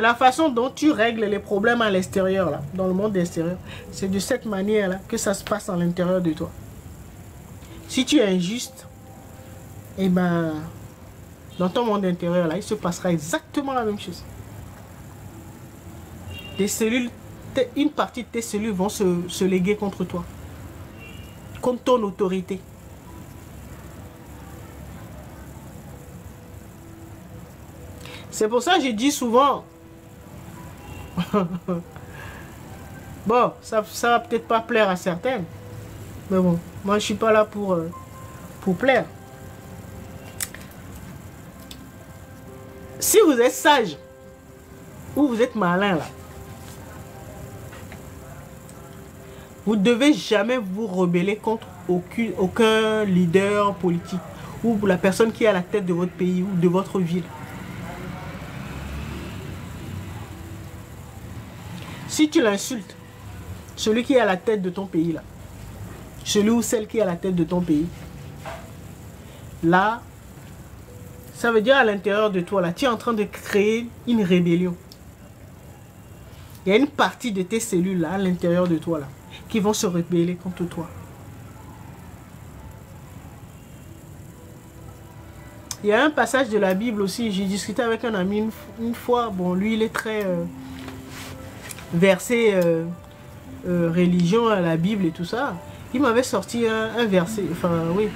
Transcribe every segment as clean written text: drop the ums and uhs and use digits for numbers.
la façon dont tu règles les problèmes à l'extérieur, là, dans le monde extérieur, c'est de cette manière-là que ça se passe à l'intérieur de toi. Si tu es injuste, eh ben, dans ton monde intérieur, là, il se passera exactement la même chose. Des cellules, une partie de tes cellules vont se léguer contre toi, contre ton autorité. C'est pour ça que je dis souvent, bon, ça va peut-être pas plaire à certains, mais bon, moi je suis pas là pour plaire. Si vous êtes sage ou vous êtes malin là, vous ne devez jamais vous rebeller contre aucun leader politique ou la personne qui est à la tête de votre pays ou de votre ville. Si tu l'insultes, celui qui est à la tête de ton pays là, celui ou celle qui est à la tête de ton pays, là, ça veut dire à l'intérieur de toi là, tu es en train de créer une rébellion. Il y a une partie de tes cellules là, à l'intérieur de toi là, qui vont se rebeller contre toi. Il y a un passage de la Bible aussi, j'ai discuté avec un ami une fois, bon lui il est très versé religion à la Bible et tout ça. Il m'avait sorti un verset, enfin oui,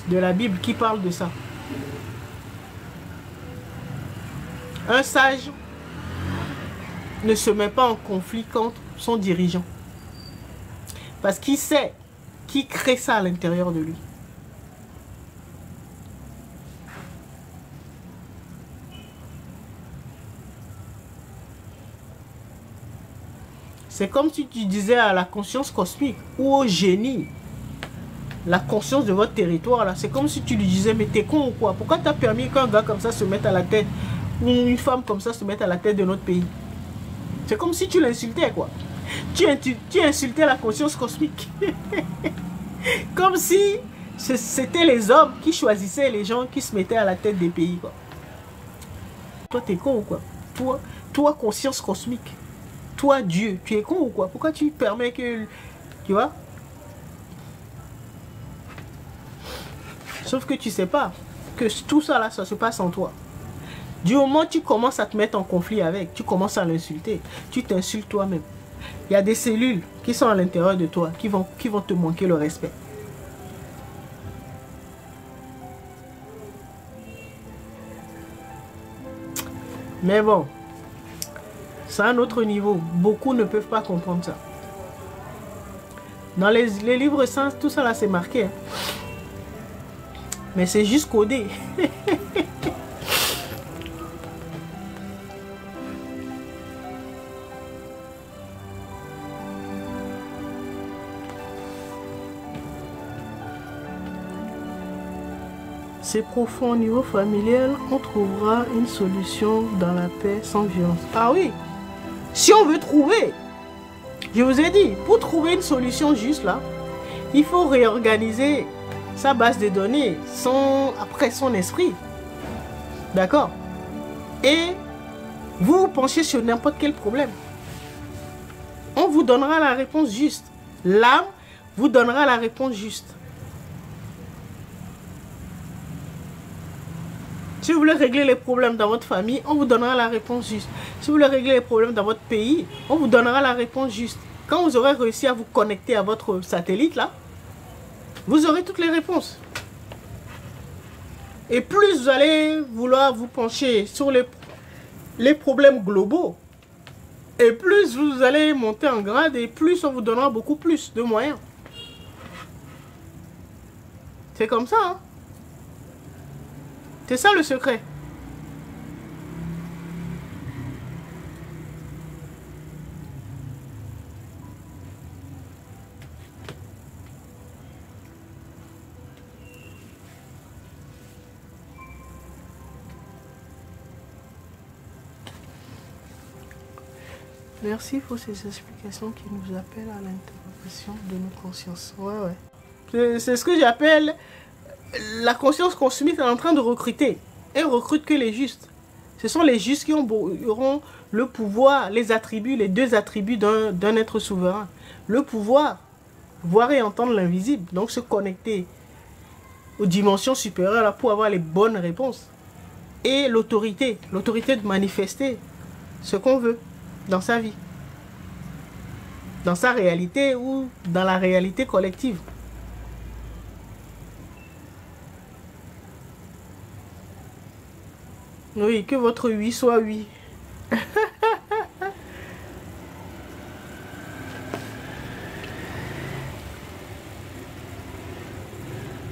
de la Bible qui parle de ça. Un sage ne se met pas en conflit contre son dirigeant. Parce qu'il sait qui crée ça à l'intérieur de lui. C'est comme si tu disais à la conscience cosmique ou au génie, la conscience de votre territoire là, c'est comme si tu lui disais mais t'es con ou quoi? Pourquoi t'as permis qu'un gars comme ça se mette à la tête, ou une femme comme ça se mette à la tête de notre pays? C'est comme si tu l'insultais quoi. Tu insultais la conscience cosmique. Comme si c'était les hommes qui choisissaient les gens qui se mettaient à la tête des pays quoi. Toi t'es con ou quoi? Toi conscience cosmique. Toi Dieu, tu es con ou quoi? Pourquoi tu permets que... Tu vois? Sauf que tu sais pas que tout ça là, ça se passe en toi. Du moment où tu commences à te mettre en conflit avec, tu commences à l'insulter, tu t'insultes toi-même. Il y a des cellules qui sont à l'intérieur de toi qui vont te manquer le respect. Mais bon, c'est un autre niveau. Beaucoup ne peuvent pas comprendre ça. Dans les livres saints, tout ça là c'est marqué. Hein. Mais c'est juste codé. C'est profond au niveau familial, on trouvera une solution dans la paix sans violence. Ah oui, si on veut trouver, je vous ai dit, pour trouver une solution juste là, il faut réorganiser sa base de données, après son esprit. D'accord? Et vous penchez sur n'importe quel problème. On vous donnera la réponse juste. L'âme vous donnera la réponse juste. Si vous voulez régler les problèmes dans votre famille, on vous donnera la réponse juste. Si vous voulez régler les problèmes dans votre pays, on vous donnera la réponse juste. Quand vous aurez réussi à vous connecter à votre satellite, là, vous aurez toutes les réponses. Et plus vous allez vouloir vous pencher sur les problèmes globaux, et plus vous allez monter en grade, et plus on vous donnera beaucoup plus de moyens. C'est comme ça, hein? C'est ça le secret. Merci pour ces explications qui nous appellent à l'interprétation de nos consciences. Ouais, ouais. C'est ce que j'appelle... La conscience cosmique est en train de recruter. Elle recrute que les justes. Ce sont les justes qui auront le pouvoir, les attributs, les deux attributs d'un être souverain. Le pouvoir, voir et entendre l'invisible, donc se connecter aux dimensions supérieures là, pour avoir les bonnes réponses. Et l'autorité de manifester ce qu'on veut dans sa vie, dans sa réalité ou dans la réalité collective. Oui, que votre oui soit oui.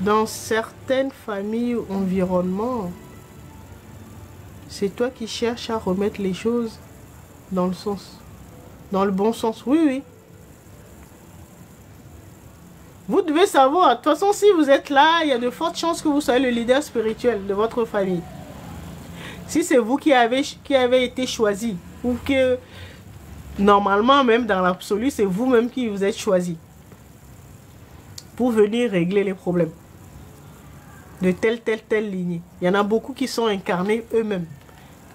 Dans certaines familles ou environnements, c'est toi qui cherches à remettre les choses dans le sens, dans le bon sens. Oui, oui. Vous devez savoir, de toute façon, si vous êtes là, il y a de fortes chances que vous soyez le leader spirituel de votre famille. Si c'est vous qui avez été choisi, ou que normalement, même dans l'absolu, c'est vous-même qui vous êtes choisi pour venir régler les problèmes de telle lignée. Il y en a beaucoup qui sont incarnés eux-mêmes.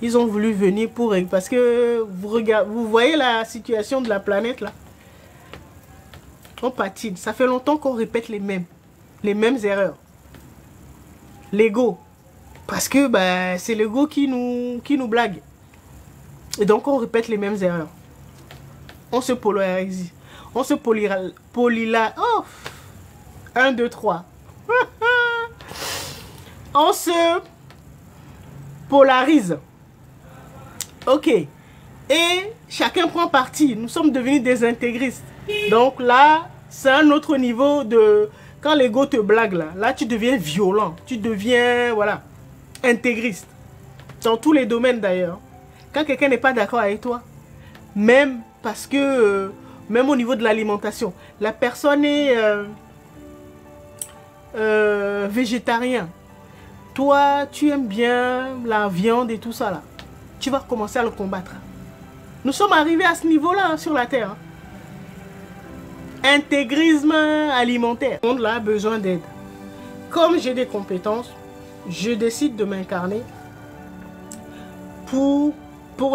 Ils ont voulu venir pour régler. Parce que vous voyez la situation de la planète là. On patine. Ça fait longtemps qu'on répète les mêmes erreurs. L'ego. Parce que bah, c'est l'ego qui nous blague. Et donc on répète les mêmes erreurs. On se polarise. On se polila. Oh 1, 2, 3. On se polarise. Ok. Et chacun prend parti. Nous sommes devenus des intégristes. Donc là, c'est un autre niveau de... Quand l'ego te blague là, tu deviens violent. Tu deviens, voilà, intégriste. Dans tous les domaines d'ailleurs. Quand quelqu'un n'est pas d'accord avec toi, même parce que... même au niveau de l'alimentation, la personne est végétarien. Toi, tu aimes bien la viande et tout ça là. Tu vas commencer à le combattre. Nous sommes arrivés à ce niveau-là hein, sur la Terre. Hein. Intégrisme alimentaire. Le monde là a besoin d'aide. Comme j'ai des compétences, je décide de m'incarner pour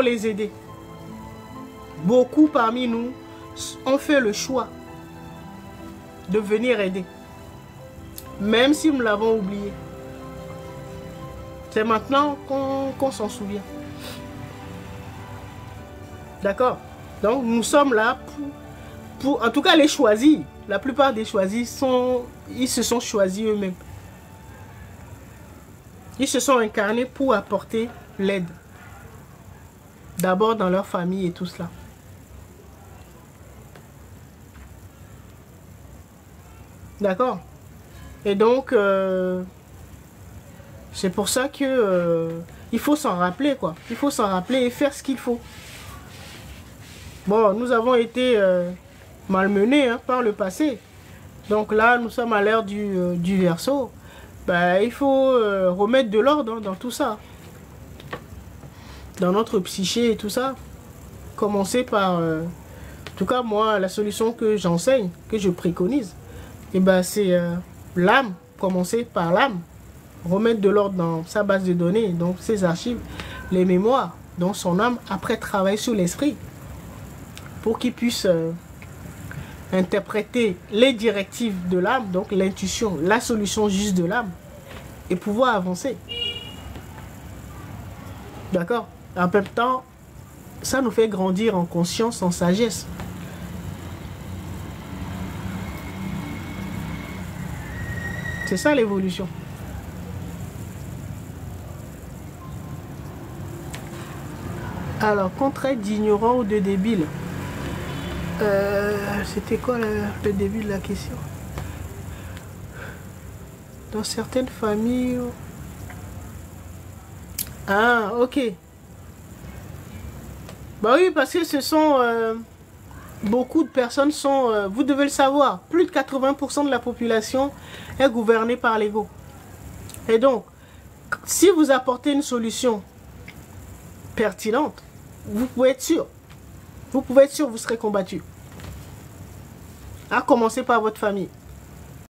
les aider. Beaucoup parmi nous ont fait le choix de venir aider. Même si nous l'avons oublié. C'est maintenant qu'on s'en souvient. D'accord? Donc nous sommes là pour... En tout cas les choisis. La plupart des choisis ils se sont choisis eux-mêmes. Ils se sont incarnés pour apporter l'aide. D'abord dans leur famille et tout cela. D'accord? Et donc... c'est pour ça que il faut s'en rappeler quoi. Il faut s'en rappeler et faire ce qu'il faut. Bon, nous avons été malmenés hein, par le passé. Donc là, nous sommes à l'ère du Verseau. Bah, il faut remettre de l'ordre hein, dans tout ça. Dans notre psyché et tout ça. Commencer par... en tout cas, moi, la solution que j'enseigne, que je préconise, et ben, c'est l'âme. Commencer par l'âme. Remettre de l'ordre dans sa base de données, donc ses archives, les mémoires, dans son âme, après travailler sur l'esprit, pour qu'il puisse interpréter les directives de l'âme, donc l'intuition, la solution juste de l'âme, et pouvoir avancer. D'accord? En même temps, ça nous fait grandir en conscience, en sagesse. C'est ça l'évolution. Alors, qu'on traite d'ignorant ou de débile. C'était quoi le début de la question? Dans certaines familles... Ah, ok. Bah oui, parce que ce sont... beaucoup de personnes sont... vous devez le savoir, plus de 80% de la population est gouvernée par l'ego. Et donc, si vous apportez une solution pertinente, vous pouvez être sûr. Vous pouvez être sûr que vous serez combattu. À commencer par votre famille.